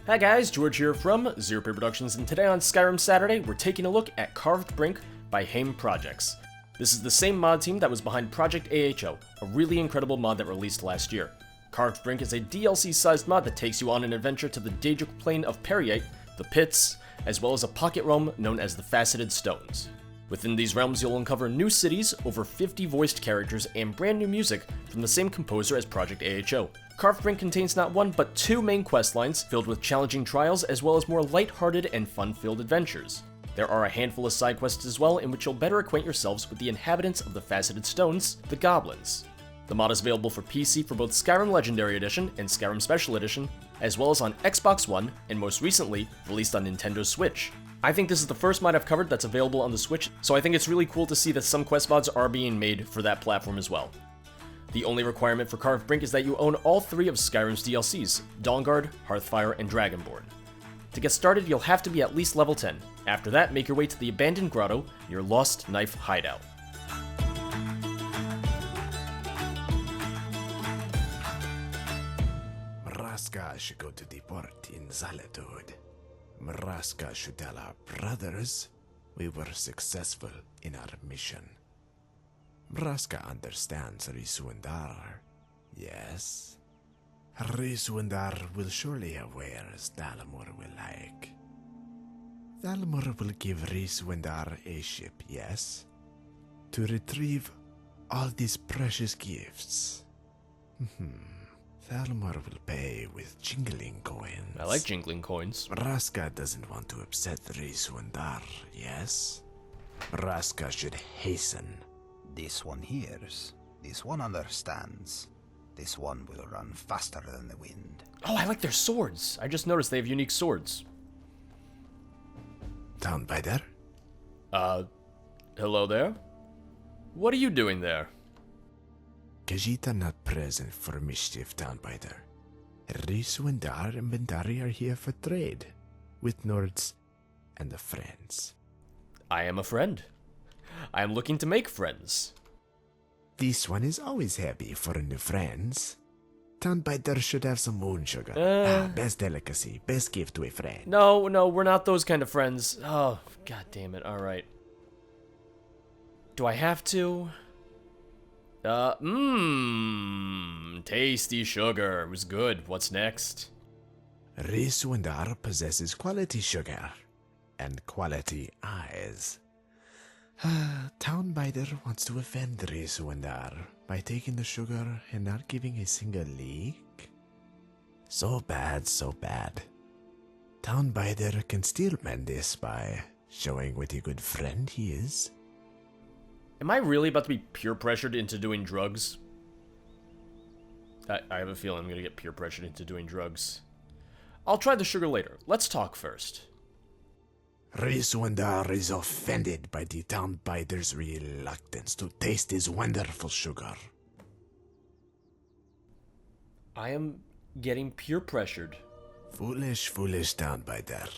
Hi guys, George here from Zero P Productions, and today on Skyrim Saturday, we're taking a look at Carved Brink by Haim Projects. This is the same mod team that was behind Project AHO, a really incredible mod that released last year. Carved Brink is a DLC-sized mod that takes you on an adventure to the Daedric plane of Periate, the Pits, as well as a pocket realm known as the Faceted Stones. Within these realms, you'll uncover new cities, over 50 voiced characters, and brand new music from the same composer as Project AHO. Carved Brink contains not one, but two main quest lines, filled with challenging trials, as well as more light-hearted and fun-filled adventures. There are a handful of side quests as well, in which you'll better acquaint yourselves with the inhabitants of the Faceted Stones, the Goblins. The mod is available for PC for both Skyrim Legendary Edition and Skyrim Special Edition, as well as on Xbox One, and most recently, released on Nintendo Switch. I think this is the first mod I've covered that's available on the Switch, so I think it's really cool to see that some quest mods are being made for that platform as well. The only requirement for Carved Brink is that you own all three of Skyrim's DLCs, Dawnguard, Hearthfire, and Dragonborn. To get started, you'll have to be at least level 10. After that, make your way to the abandoned grotto, your Lost Knife hideout. Mraska should go to the port in solitude. Mraska should tell our brothers we were successful in our mission. Mraska understands Riswindar, yes? Riswindar will surely have wares Thalamur will like. Thalamur will give Riswindar a ship, yes? To retrieve all these precious gifts. Thalamur will pay with jingling coins. I like jingling coins. Mraska doesn't want to upset Riswindar, yes? Mraska should hasten. This one hears, this one understands, this one will run faster than the wind. Oh, I like their swords. I just noticed they have unique swords. Townbiter? Hello there? What are you doing there? Khajiit not present for mischief, Townbiter. Riswindar and Bhandari are here for trade, with Nords and the friends. I am a friend. I am looking to make friends. This one is always happy for new friends. Townbiter should have some moon sugar. Best delicacy, best gift to a friend. No, we're not those kind of friends. Oh, god damn it, alright. Do I have to? Tasty sugar. It was good. What's next? Riswindar possesses quality sugar and quality eyes. Townbiter wants to offend Riswindar by taking the sugar and not giving a single leak. So bad, so bad. Townbiter can still mend this by showing what a good friend he is. Am I really about to be peer pressured into doing drugs? I have a feeling I'm gonna get peer pressured into doing drugs. I'll try the sugar later. Let's talk first. Riswindar is offended by the Townbiter's reluctance to taste his wonderful sugar. I am getting peer pressured. Foolish, foolish Townbiter.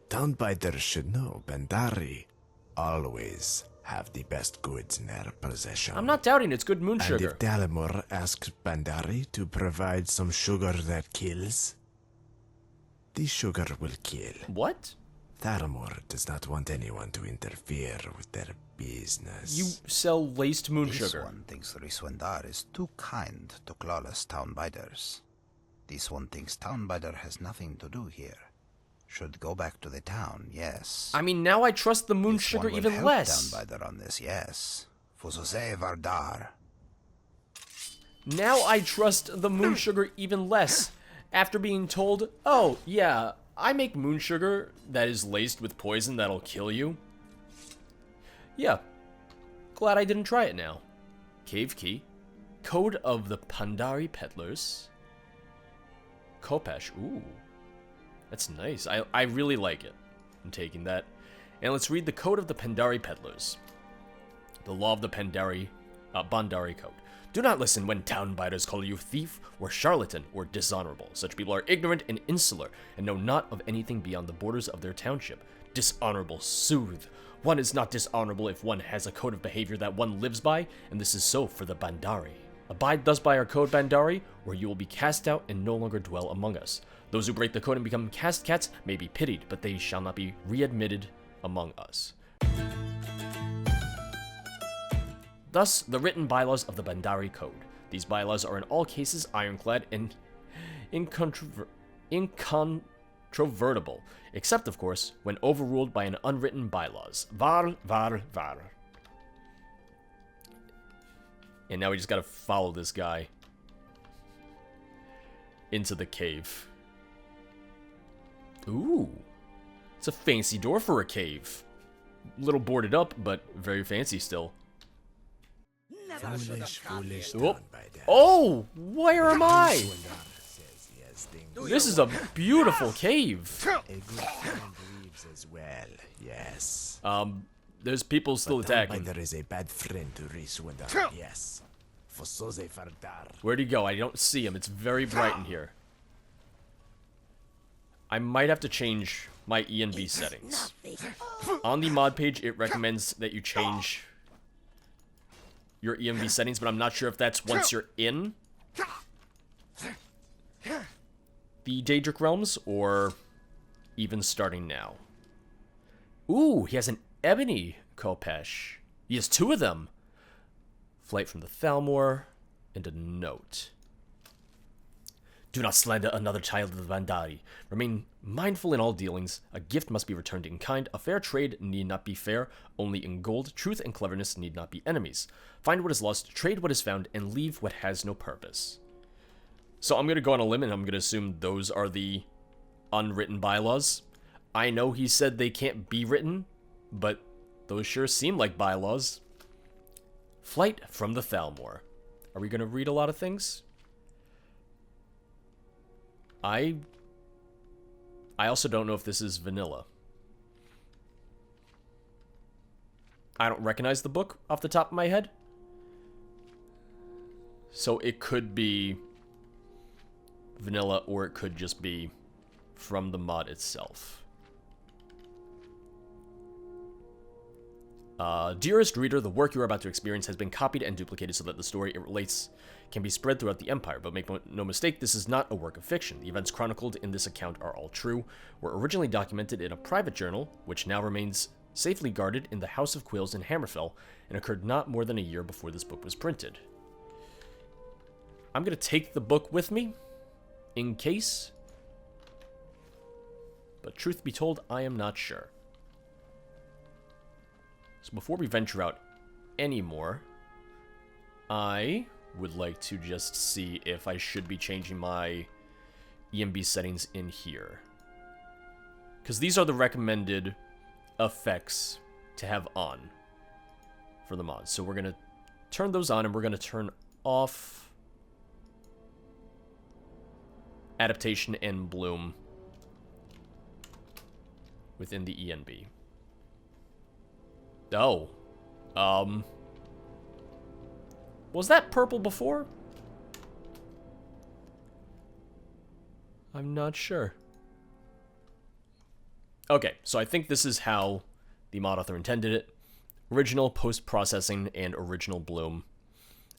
Townbiter should know Bhandari always have the best goods in their possession. I'm not doubting it's good moon sugar. And if Thalamur asks Bhandari to provide some sugar that kills, the sugar will kill. What? Thalamur does not want anyone to interfere with their business. You sell laced moon This sugar. one thinks Riswindar is too kind to clawless Townbiters. This one thinks Townbiter has nothing to do here. Should go back to the town, yes. I mean, now I trust the moon This sugar one will even help less. Townbiter on this, yes. Fuzose Vardar. Now I trust the moon sugar even less. After being told, oh, yeah, I make moon sugar that is laced with poison that'll kill you. Yeah. Glad I didn't try it now. Cave key. Code of the Bhandari Peddlers. Kopesh. Ooh. That's nice. I really like it. I'm taking that. And let's read the Code of the Bhandari Peddlers. The Law of the Bhandari Code. Do not listen when townbiters call you thief, or charlatan, or dishonorable. Such people are ignorant and insular, and know not of anything beyond the borders of their township. Dishonorable, soothe. One is not dishonorable if one has a code of behavior that one lives by, and this is so for the Bhandari. Abide thus by our code, Bhandari, or you will be cast out and no longer dwell among us. Those who break the code and become caste cats may be pitied, but they shall not be readmitted among us. Thus, the written bylaws of the Bhandari Code. These bylaws are in all cases ironclad and incontrovertible, except, of course, when overruled by an unwritten bylaws. Var, var, var. And now we just gotta follow this guy into the cave. Ooh. It's a fancy door for a cave. A little boarded up, but very fancy still. Foolish Oh. town by that. Oh! Where am I? Says he has things This is a beautiful cave. a good friend believes as well, yes. There's people still attacking. There is a bad friend to Riswandar, yes. For Soze Fardar. Where'd he go? I don't see him. It's very bright in here. I might have to change my E and B settings. On the mod page, it recommends that you change your E and B settings, but I'm not sure if that's once you're in the Daedric Realms or even starting now. Ooh, he has an ebony Khopesh. He has two of them. Flight from the Thalmor and a note. Do not slander another child of the Bhandari. Remain mindful in all dealings. A gift must be returned in kind. A fair trade need not be fair, only in gold. Truth and cleverness need not be enemies. Find what is lost, trade what is found, and leave what has no purpose. So I'm going to go on a limb, and I'm going to assume those are the unwritten bylaws. I know he said they can't be written, but those sure seem like bylaws. Flight from the Thalmor. Are we going to read a lot of things? I also don't know if this is vanilla. I don't recognize the book off the top of my head. So it could be vanilla, or it could just be from the mod itself. Dearest reader, the work you are about to experience has been copied and duplicated so that the story it relates can be spread throughout the Empire, but make no mistake, this is not a work of fiction. The events chronicled in this account are all true, were originally documented in a private journal, which now remains safely guarded in the House of Quills in Hammerfell, and occurred not more than a year before this book was printed. I'm going to take the book with me, in case, but truth be told, I am not sure. So before we venture out anymore, I would like to just see if I should be changing my EMB settings in here. Because these are the recommended effects to have on for the mod. So we're going to turn those on, and we're going to turn off adaptation and bloom within the ENB. Oh. Was that purple before? I'm not sure. Okay, so I think this is how the mod author intended it. Original, post-processing, and original bloom.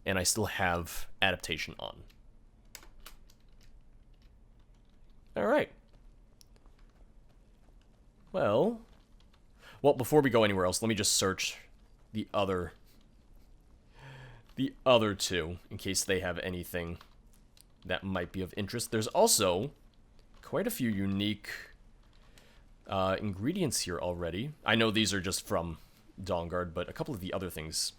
And I still have adaptation on. Alright. Well, before we go anywhere else, let me just search the other two, in case they have anything that might be of interest. There's also quite a few unique ingredients here already. I know these are just from Dawnguard, but a couple of the other things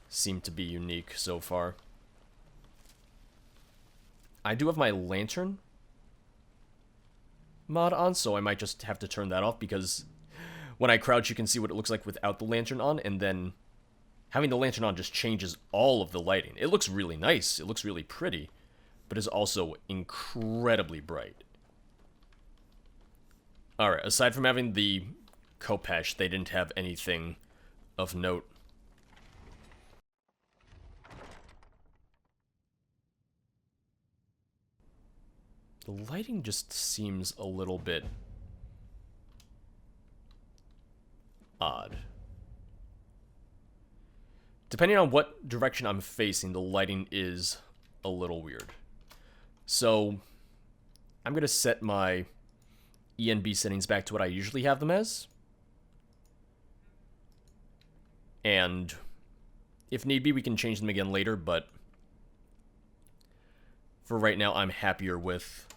seem to be unique so far. I do have my lantern mod on, so I might just have to turn that off, because when I crouch, you can see what it looks like without the lantern on, and then having the lantern on just changes all of the lighting. It looks really nice, it looks really pretty, but is also incredibly bright. Alright, aside from having the Khopesh, they didn't have anything of note. The lighting just seems a little bit odd. Depending on what direction I'm facing, the lighting is a little weird. So, I'm going to set my ENB settings back to what I usually have them as. And if need be, we can change them again later, but for right now, I'm happier with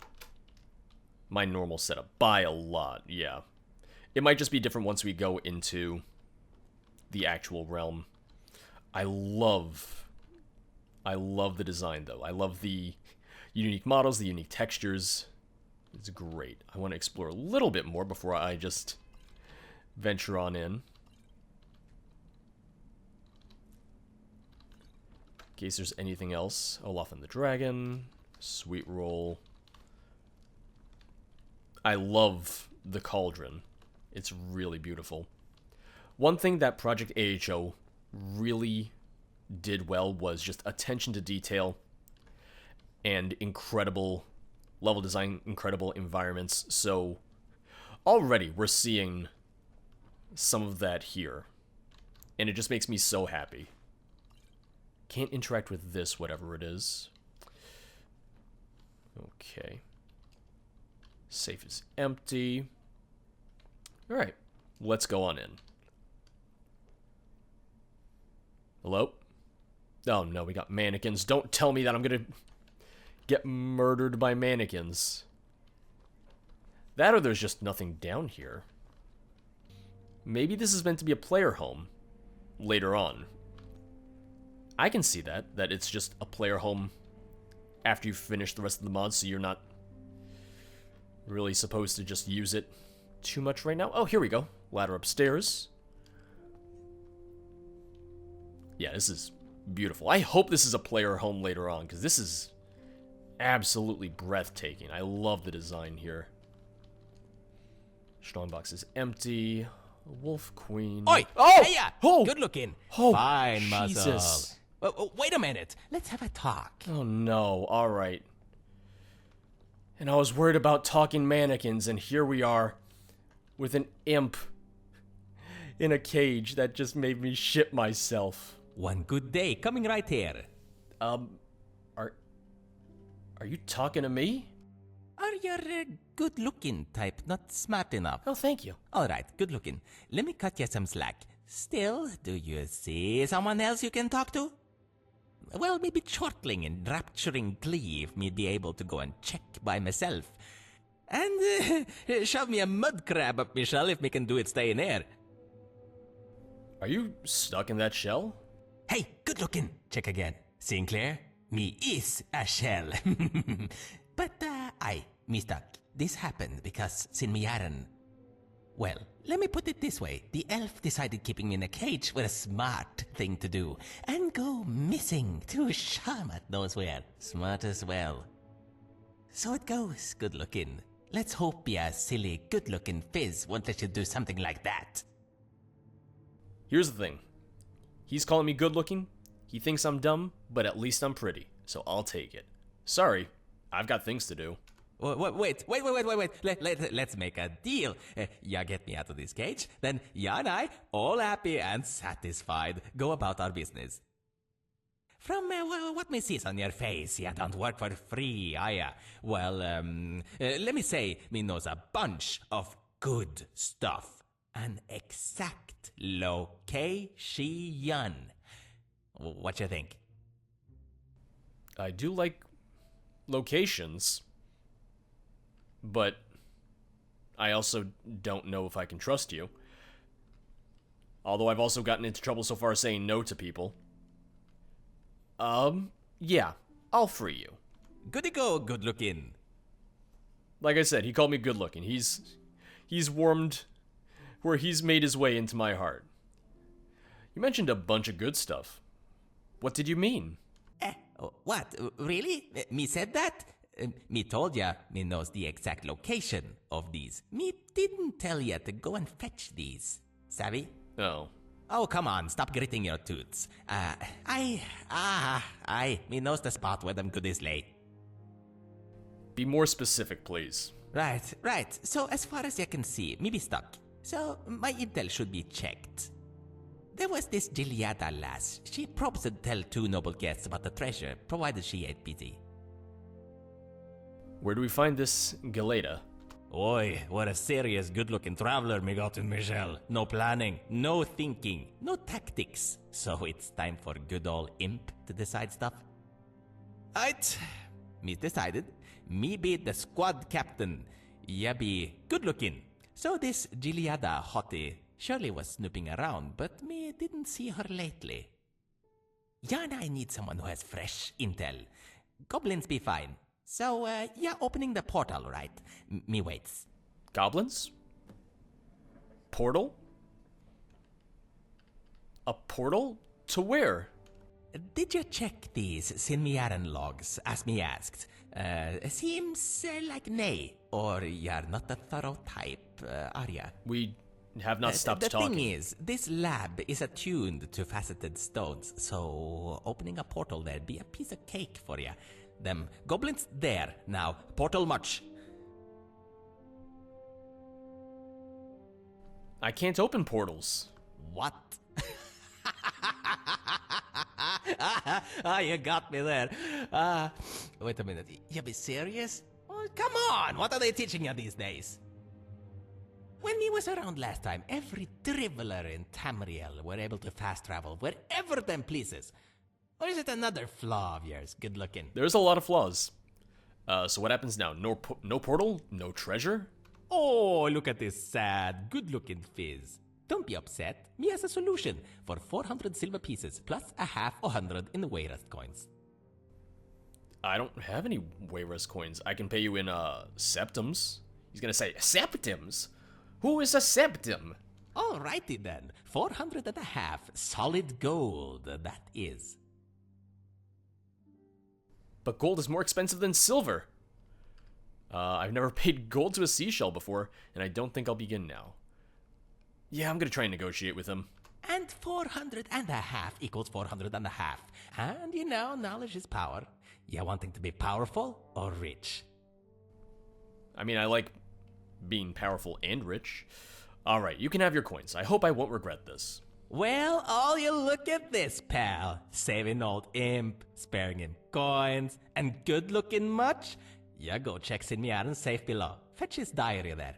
my normal setup by a lot, yeah. It might just be different once we go into the actual realm. I love the design, though. I love the unique models, the unique textures. It's great. I want to explore a little bit more before I just venture on in. In case there's anything else. Olaf and the Dragon. Sweet Roll. I love the cauldron. It's really beautiful. One thing that Project AHO really did well was just attention to detail and incredible level design, incredible environments. So already we're seeing some of that here. And it just makes me so happy. Can't interact with this, whatever it is. Okay. Safe is empty. Alright, let's go on in. Hello? Oh no, we got mannequins. Don't tell me that I'm gonna get murdered by mannequins. That or there's just nothing down here. Maybe this is meant to be a player home later on. I can see that it's just a player home after you finish the rest of the mods, so you're not really supposed to just use it too much right now. Oh, here we go. Ladder upstairs. Yeah, this is beautiful. I hope this is a player home later on, because this is absolutely breathtaking. I love the design here. Strongbox is empty. Wolf Queen. Oi! Oh! Hey, yeah! Oh! Good looking. Oh, Fine Jesus. muscle. Wait a minute. Let's have a talk. Oh no, alright. And I was worried about talking mannequins, and here we are with an imp in a cage that just made me shit myself. One good day coming right here. Are you talking to me? Are you a good-looking type, not smart enough? Oh, thank you. All right, good looking. Let me cut you some slack. Still, do you see someone else you can talk to? Well, maybe chortling and rapturing glee if me be able to go and check by myself. And shove me a mud crab up me shell if me can do it staying there. Are you stuck in that shell? Hey, good looking. Check again. Seeing clear? Me is a shell. But, me stuck. This happened because sin me Aaron. Well, let me put it this way. The elf decided keeping me in a cage was a smart thing to do. And go missing to Shamat knows where. Smart as well. So it goes, good looking. Let's hope ya silly good looking fizz won't let you do something like that. Here's the thing. He's calling me good looking. He thinks I'm dumb, but at least I'm pretty. So I'll take it. Sorry, I've got things to do. Wait. Let's make a deal. Ya get me out of this cage, then ya and I, all happy and satisfied, go about our business. From what me sees on your face, ya don't work for free, are ya? Well, let me say, me knows a bunch of good stuff. An exact location. What you think? I do like locations, but I also don't know if I can trust you. Although I've also gotten into trouble so far saying no to people. Yeah, I'll free you. Goody go, good looking. Like I said, he called me good looking. He's warmed where he's made his way into my heart. You mentioned a bunch of good stuff. What did you mean? What? Really? Me said that? Me told ya me knows the exact location of these. Me didn't tell ya to go and fetch these. Savvy? Oh. Oh, come on, stop gritting your tooths. Me knows the spot where them goodies lay. Be more specific, please. Right. So, as far as you can see, me be stuck. So, my intel should be checked. There was this Gileada lass. She probs to tell two noble guests about the treasure, provided she ain't busy. Where do we find this Galeta? Oi, what a serious, good-looking traveler, Migot and Michelle. No planning, no thinking, no tactics. So it's time for good old Imp to decide stuff. Aight, me decided. Me be the squad captain. Ya be good-looking. So this Gileada hottie surely was snooping around, but me didn't see her lately. Ya and I need someone who has fresh intel. Goblins be fine. So, yeah, opening the portal, right? Me waits. Goblins? Portal? A portal? To where? Did you check these Sinmiaran logs, as me asked? Seems like nay, or you're not the thorough type, are ya? We have not stopped the talking. The thing is, this lab is attuned to faceted stones, so opening a portal there'd be a piece of cake for ya. Them goblins there, now, portal much. I can't open portals. What? You got me there. Wait a minute, you be serious? Oh, come on, what are they teaching you these days? When me was around last time, every driveler in Tamriel were able to fast travel wherever them pleases. Or is it another flaw of yours, good looking? There's a lot of flaws. So what happens now? No portal? No treasure? Oh, look at this sad, good-looking fizz. Don't be upset. Me has a solution for 400 silver pieces plus a half 100 in Wayrest coins. I don't have any Wayrest coins. I can pay you in, septums. He's gonna say, septums? Who is a septum? Alrighty then. 400 and a half solid gold, that is. But gold is more expensive than silver. I've never paid gold to a seashell before, and I don't think I'll begin now. Yeah, I'm gonna try and negotiate with him. And 400 and a half equals 400 and a half. And you know, knowledge is power. You wanting to be powerful or rich? I mean, I like being powerful and rich. Alright, you can have your coins. I hope I won't regret this. Well, all you look at this, pal. Saving old Imp, sparing him coins, and good looking much? Ya go check Sinmiaran's safe below. Fetch his diary there.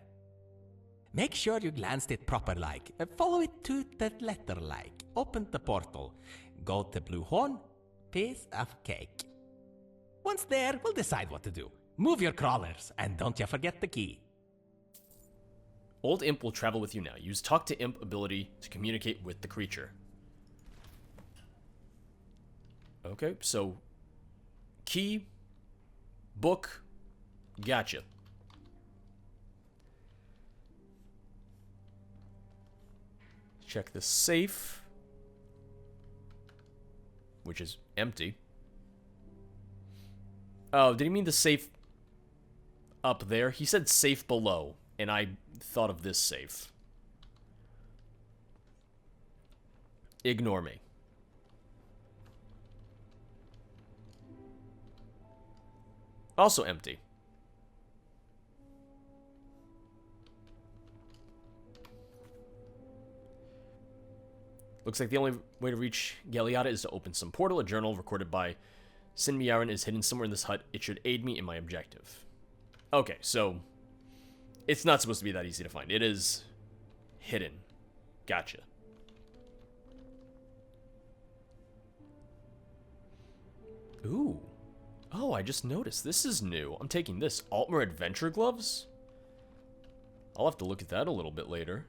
Make sure you glanced it proper like. Follow it to the letter like. Open the portal. Go to Blue Horn. Piece of cake. Once there, we'll decide what to do. Move your crawlers, and don't you forget the key. Old Imp will travel with you now. Use Talk to Imp ability to communicate with the creature. Okay, so key, book, gotcha. Check the safe, which is empty. Oh, did he mean the safe up there? He said safe below, and I thought of this safe. Ignore me. Also empty. Looks like the only way to reach Galeata is to open some portal. A journal recorded by Sinmiaran is hidden somewhere in this hut. It should aid me in my objective. Okay, so it's not supposed to be that easy to find. It is hidden. Gotcha. Ooh. Oh, I just noticed. This is new. I'm taking this. Altmer Adventure Gloves? I'll have to look at that a little bit later.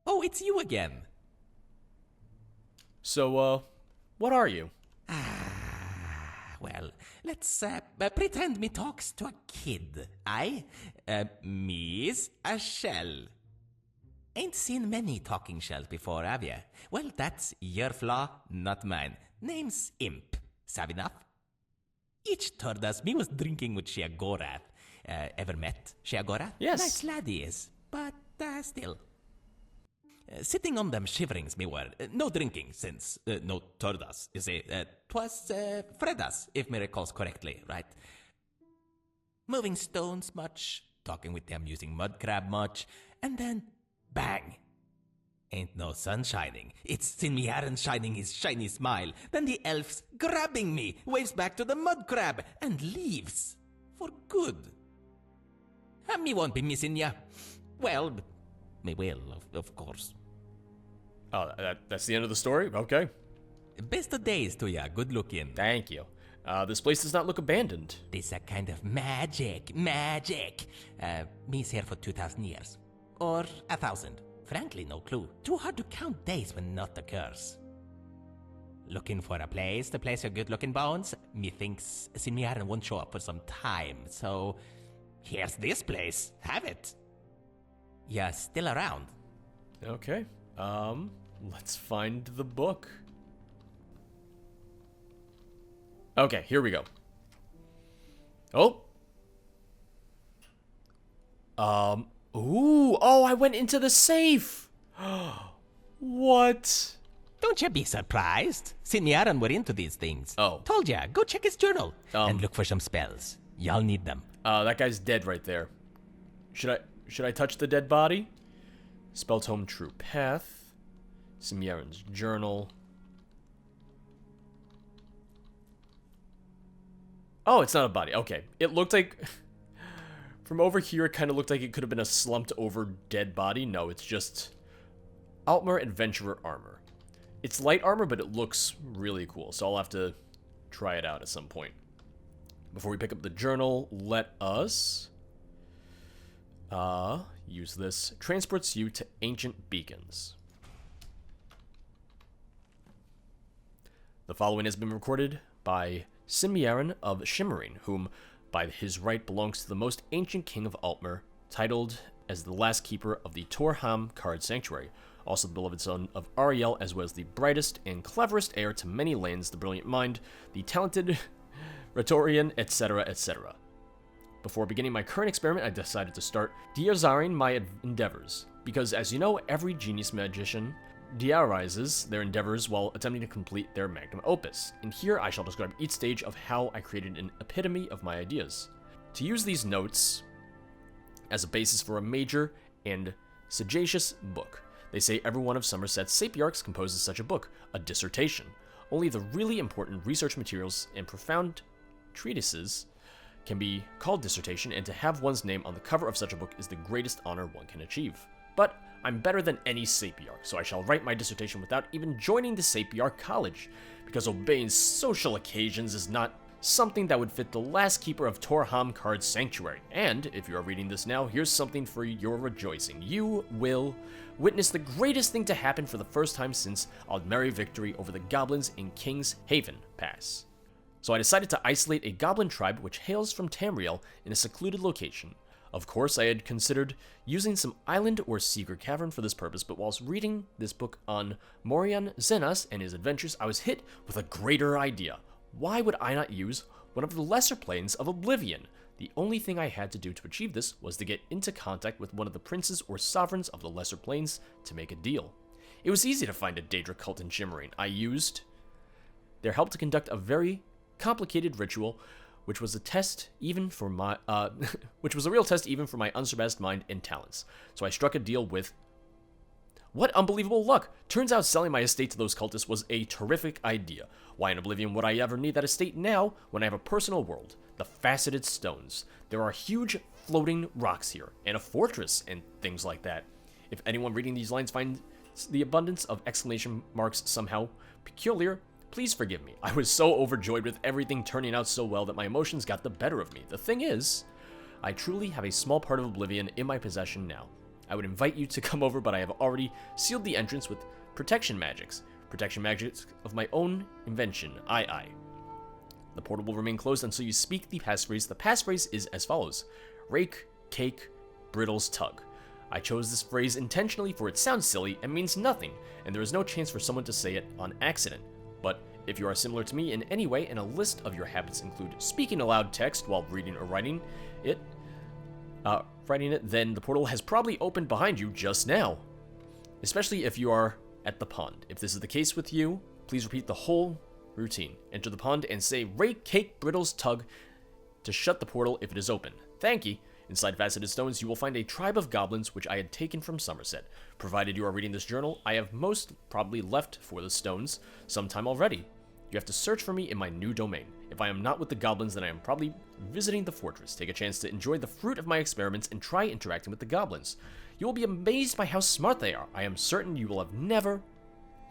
Oh, it's you again. So, what are you? Well, let's pretend me talks to a kid. Me's a shell. Ain't seen many talking shells before, have ya? Well, that's your flaw, not mine. Name's Imp. Savvy enough? Each Turdas me was drinking with Sheagorath. Ever met Sheagorath? Yes. Nice lad he is, but still. Sitting on them shiverings me were. No drinking, since no turdas, you see. 'Twas Fredas, if me recalls correctly, right? Moving stones much, talking with them using mud crab much, and then bang! Ain't no sun shining. It's Sinmiaran shining his shiny smile. Then the elf's grabbing me, waves back to the mud crab, and leaves. For good. And me won't be missing ya. Well, but me will, of course. Oh, that's the end of the story? Okay. Best of days to ya, good looking. Thank you. This place does not look abandoned. This a kind of magic. Me's here for 2,000 years. Or 1,000. Frankly, no clue. Too hard to count days when not occurs. Looking for a place to place your good-looking bones? Methinks Sinmiaran won't show up for some time, so here's this place. Have it. Yeah, still around. Okay. Let's find the book. Okay, here we go. Oh. Ooh, oh, I went into the safe. What? Don't you be surprised. Sinmiaran were into these things. Oh. Told ya, go check his journal and look for some spells. Y'all need them. That guy's dead right there. Should I touch the dead body? Spell tome true path. Sinmiaran's journal. Oh, it's not a body. Okay. It looked like... From over here, it kind of looked like it could have been a slumped over dead body. No, it's just Altmer Adventurer armor. It's light armor, but it looks really cool, so I'll have to try it out at some point. Before we pick up the journal, let us use this. Transports you to ancient beacons. The following has been recorded by Sinmiaran of Shimmering, whom by his right belongs to the most ancient king of Altmer, titled as the last keeper of the Torham Card Sanctuary, also the beloved son of Ariel, as well as the brightest and cleverest heir to many lands, the brilliant mind, the talented rhetorian, etc., etc. Before beginning my current experiment, I decided to start diarizing my endeavors, because as you know, every genius magician diarizes their endeavors while attempting to complete their magnum opus, and here I shall describe each stage of how I created an epitome of my ideas. To use these notes as a basis for a major and sagacious book. They say every one of Somerset's sapiarchs composes such a book, a dissertation. Only the really important research materials and profound treatises can be called dissertation, and to have one's name on the cover of such a book is the greatest honor one can achieve. But I'm better than any sapiarch, so I shall write my dissertation without even joining the sapiarch college, because obeying social occasions is not something that would fit the last keeper of Torham Card Sanctuary. And, if you are reading this now, here's something for your rejoicing. You will witness the greatest thing to happen for the first time since Aldmeri victory over the goblins in King's Haven Pass. So I decided to isolate a goblin tribe which hails from Tamriel in a secluded location. Of course, I had considered using some island or secret cavern for this purpose, but whilst reading this book on Morian Zenas and his adventures, I was hit with a greater idea. Why would I not use one of the lesser planes of Oblivion? The only thing I had to do to achieve this was to get into contact with one of the princes or sovereigns of the lesser planes to make a deal. It was easy to find a Daedra cult in Shimmering. I used their help to conduct a very complicated ritual, which was a test even for my which was a real test even for my unsurpassed mind and talents. So I struck a deal with... What unbelievable luck! Turns out selling my estate to those cultists was a terrific idea. Why in Oblivion would I ever need that estate now when I have a personal world? The Faceted Stones. There are huge floating rocks here, and a fortress, and things like that. If anyone reading these lines finds the abundance of exclamation marks somehow peculiar, please forgive me. I was so overjoyed with everything turning out so well that my emotions got the better of me. The thing is, I truly have a small part of Oblivion in my possession now. I would invite you to come over, but I have already sealed the entrance with protection magics. Protection magics of my own invention. Aye. The portal will remain closed until you speak the passphrase. The passphrase is as follows: rake, cake, brittles, tug. I chose this phrase intentionally for it sounds silly and means nothing, and there is no chance for someone to say it on accident. But if you are similar to me in any way and a list of your habits include speaking aloud text while reading or writing it, then the portal has probably opened behind you just now. especially if you are at the pond. If this is the case with you, please repeat the whole routine. Enter the pond and say rake, cake, brittles, tug to shut the portal if it is open. Thank you. Inside Faceted Stones, you will find a tribe of goblins which I had taken from Somerset. Provided you are reading this journal, I have most probably left for the stones sometime already. You have to search for me in my new domain. If I am not with the goblins, then I am probably visiting the fortress. Take a chance to enjoy the fruit of my experiments and try interacting with the goblins. You will be amazed by how smart they are. I am certain you will have never,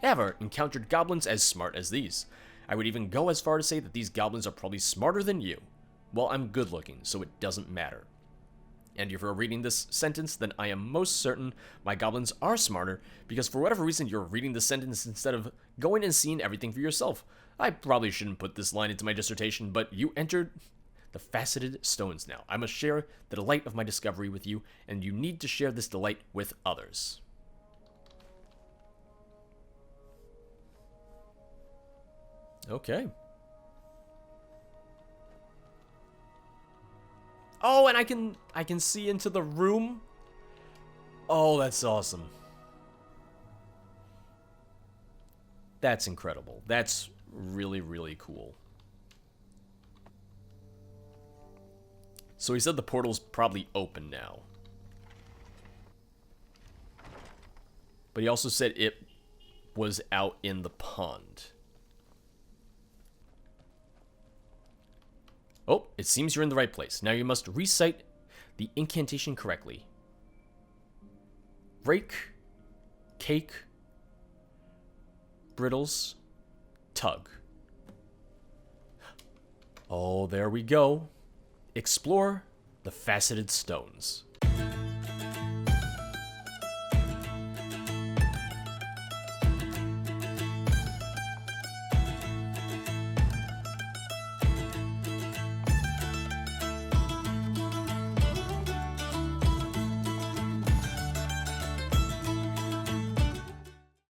ever encountered goblins as smart as these. I would even go as far to say that these goblins are probably smarter than you. Well, I'm good looking, so it doesn't matter. And if you're reading this sentence, then I am most certain my goblins are smarter, because for whatever reason you're reading this sentence instead of going and seeing everything for yourself. I probably shouldn't put this line into my dissertation, but you entered the Faceted Stones now. I must share the delight of my discovery with you, and you need to share this delight with others. Okay. Oh, and I can see into the room. Oh, that's awesome. That's incredible. That's really, really cool. So he said the portal's probably open now. But he also said it was out in the pond. Oh, it seems you're in the right place. Now you must recite the incantation correctly. Rake, cake, brittles, tug. Oh, there we go. Explore the Faceted Stones.